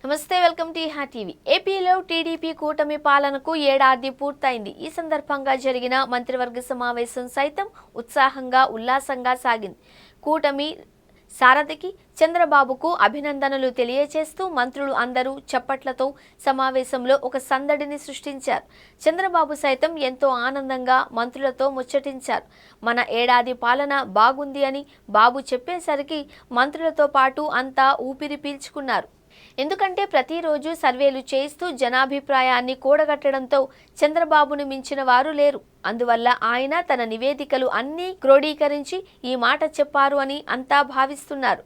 నమస్తే, welcome to హా TV. ఏపీలో టీడీపీ కూటమి పాలనకు ఏడాది పూర్తయింది. ఈ సందర్భంగా జరిగిన మంత్రివర్గ సమావేశం సైతం ఉత్సాహంగా ఉల్లాసంగా సాగింది. కూటమి సారథికి చంద్రబాబుకు అభినందనలు తెలియజేస్తూ మంత్రులు అందరూ చప్పట్లతో సమావేశంలో ఒక సందడిని సృష్టించారు. చంద్రబాబు సైతం ఎంతో ఆనందంగా మంత్రులతో ముచ్చటించారు. మన ఏడాది పాలన బాగుంది అని బాబు చెప్పేసరికి మంత్రులతో పాటు అంతా ఊపిరి పీల్చుకున్నారు. ఎందుకంటే ప్రతిరోజు సర్వేలు చేస్తూ జనాభిప్రాయాన్ని కూడగట్టడంతో చంద్రబాబును మించిన వారు లేరు. అందువల్ల ఆయన తన నివేదికలు అన్నీ క్రోడీకరించి ఈ మాట చెప్పారు అని అంతా భావిస్తున్నారు.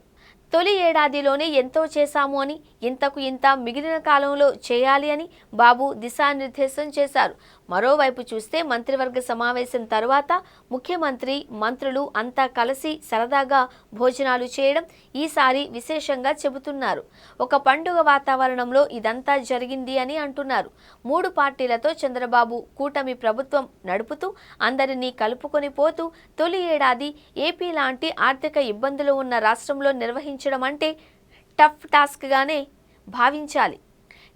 తొలి ఏడాదిలోనే ఎంతో చేశాము అని, ఇంతకు ఇంత మిగిలిన కాలంలో చేయాలి అని బాబు దిశానిర్దేశం చేశారు. మరోవైపు చూస్తే మంత్రివర్గ సమావేశం తర్వాత ముఖ్యమంత్రి, మంత్రులు అంతా కలిసి సరదాగా భోజనాలు చేయడం ఈసారి విశేషంగా చెబుతున్నారు. ఒక పండుగ వాతావరణంలో ఇదంతా జరిగింది అని అంటున్నారు. 3 పార్టీలతో చంద్రబాబు కూటమి ప్రభుత్వం నడుపుతూ అందరినీ కలుపుకొని పోతూ తొలి ఏడాది ఏపీ లాంటి ఆర్థిక ఇబ్బందులు ఉన్న రాష్ట్రంలో నిర్వహించడం అంటే టఫ్ టాస్క్గానే భావించాలి.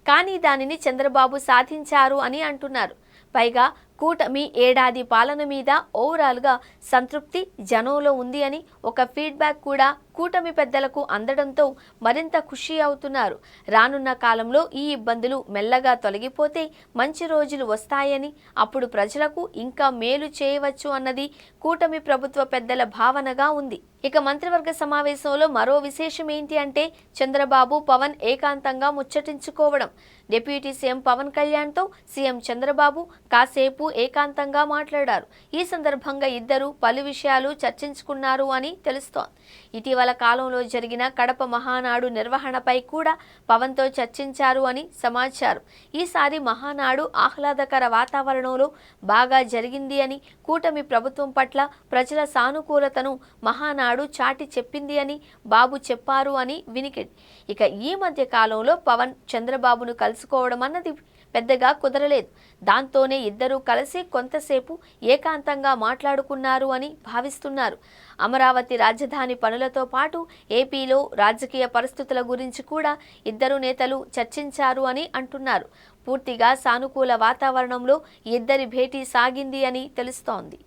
కానీ దానిని చంద్రబాబు సాధించారు అని అంటున్నారు. పైగా కూటమి ఏడాది పాలన మీద ఓవరాల్గా సంతృప్తి జనంలో ఉంది అని ఒక ఫీడ్బ్యాక్ కూడా కూటమి పెద్దలకు అందడంతో మరింత ఖుషి అవుతున్నారు. రానున్న కాలంలో ఈ ఇబ్బందులు మెల్లగా తొలగిపోతే మంచి రోజులు వస్తాయని, అప్పుడు ప్రజలకు ఇంకా మేలు చేయవచ్చు అన్నది కూటమి ప్రభుత్వ పెద్దల భావనగా ఉంది. ఇక మంత్రివర్గ సమావేశంలో మరో విశేషం ఏంటి అంటే చంద్రబాబు, పవన్ ఏకాంతంగా ముచ్చటించుకోవడం. డిప్యూటీ సీఎం పవన్ కళ్యాణ్తో సీఎం చంద్రబాబు కాసేపు ఏకాంతంగా మాట్లాడారు. ఈ సందర్భంగా ఇద్దరు పలు విషయాలు చర్చించుకున్నారు అని తెలుస్తోంది. ఇటీవల కాలంలో జరిగిన కడప మహానాడు నిర్వహణపై కూడా పవన్తో చర్చించారు అని సమాచారం. ఈసారి మహానాడు ఆహ్లాదకర వాతావరణంలో బాగా జరిగింది అని, కూటమి ప్రభుత్వం పట్ల ప్రజల సానుకూలతను మహానాడు చాటి చెప్పింది అని బాబు చెప్పారు అని వినికిడి. ఇక ఈ మధ్య కాలంలో పవన్ చంద్రబాబును కలుసుకోవడం అన్నది పెద్దగా కుదరలేదు. దాంతోనే ఇద్దరూ కలిసి కొంతసేపు ఏకాంతంగా మాట్లాడుకున్నారు అని భావిస్తున్నారు. అమరావతి రాజధాని పనులతో పాటు ఏపీలో రాజకీయ పరిస్థితుల గురించి కూడా ఇద్దరు నేతలు చర్చించారు అని అంటున్నారు. పూర్తిగా సానుకూల వాతావరణంలో ఇద్దరి భేటీ సాగింది అని తెలుస్తోంది.